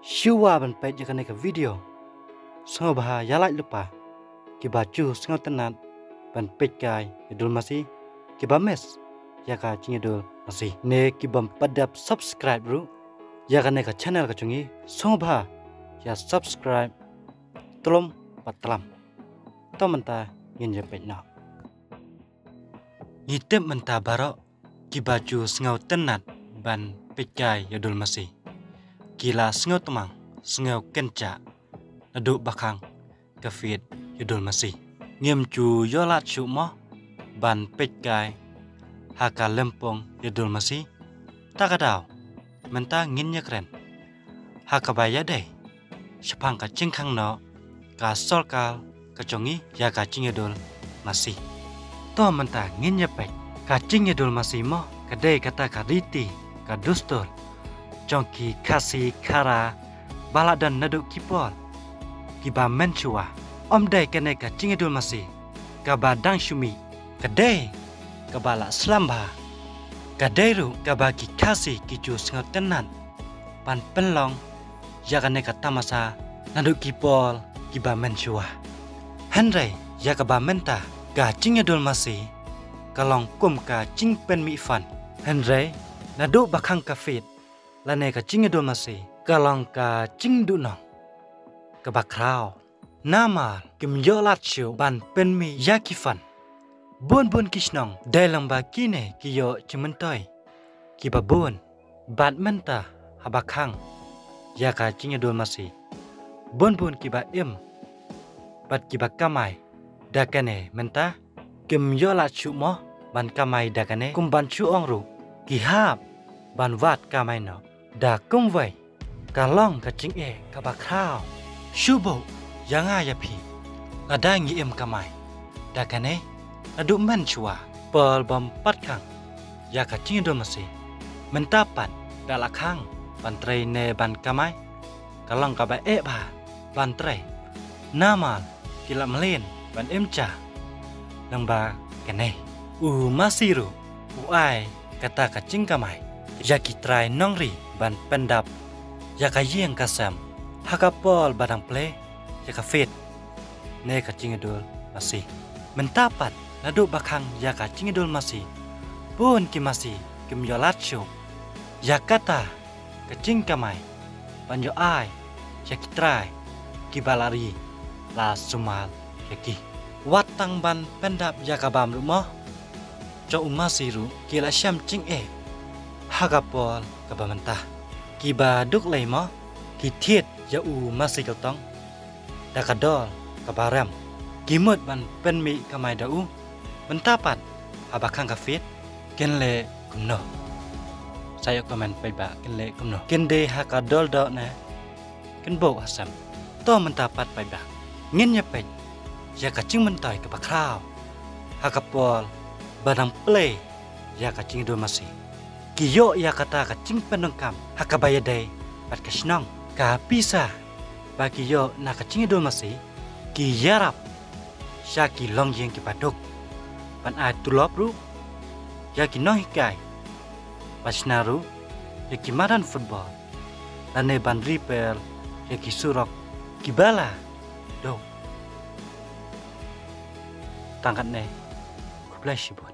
Shua ban page jakan ke video. Sengaja bah yalai lupa. Kibacu sengaja tenat ban page kai idul masih kibames ya ka cing idul masih ne kibam padap subscribe ru ya kan ke channel ka cungi sengaja bah ya subscribe tolong patlam to menta yin je page na yitep menta barok kibacu sengaja tenat ban page kai idul masih Kila sengaw temang, sengaw kenca, naduk bakang, kafir yudul masih. Ngiem cu yolat cu mo, ban peckai, haka lempong yudul masih. Takadaw, menta nginnya keren. Haka baya deh, sepang ka cingkang no, ka solkal, kecongi ya ka cing yudul masih. To menta nginnya pek, ka cing yudul masih mo, kadai kata ka riti, ka dustur. Jongki kasih kara balak dan naduk kipol kiba mencua om dai kene ka cingidul masih kaba dang shumi kadai kabala slamba kadai ru kaba ki kasih kicu sengat tenan pan penlong ya kene ka tamasa naduk kipol kiba mencua henry ya kaba menta ka cingidul masih kalong kum ka cing pen mi fan henry naduk bakang kafit Lane ka cing idul masih kalong ka cing dunong kebakrao nama kim yolat show ban penmi yakifan bun kisnong dalam ba kine kiyo cimentoy kiba bun bat menta habakang ya ka cing idul masih bun kiba bat kiba kamai dakane menta kim yolat show mo ban kamai dakane kumban chu ongru kihap ban wat kamai no da công vậy cả long cả chính cả bạc khao shu bộ yang ai pi ada ngi em kamai da kane adu man chua pel bom pat kang ya ka chính do masih mentapan da la kang ban trai ne ban kamai cả long ka ba ba ban trai nama kila melen ban em cha nang ba kane masiru ai kata ka chính kamai Yaki try nongri ban pendap Yaka yeng kasam Hakapol badang play Yaka fit Ne ka cingidul masih Mentapat naduk bakang Yaka cingidul masih Pun ki masih Kim yolat syuk Yakata Kecing kamai Banyo ai Yaki try Kibalari La sumal Yaki Watang ban pendap Yaka bam rumah Cok umasiru Kila syam cing Hagapol kabamenta kiba duk lay mo kitiet ya masih keltong dakadol kabaram kimut ban penmi kamai dau mentapat habakang kafit kenle kumno saya komen paiba kenle kumno kende hakadol do na kenbo asam to mentapat paiba ngin nyepet ya kacing mentoy kabakrao hagapol badang play ya kacing do masih Kiyo ya kata kacing penengkam hakabaya day pat kasnong ka pisa bagi yo na kacing idul masih ki yarap syaki long yang kipaduk pan ai tulop ru ya ki nong hikai pasnaru ya ki madan football lane ban repair ya ki surok kibala do tangkat ne bless you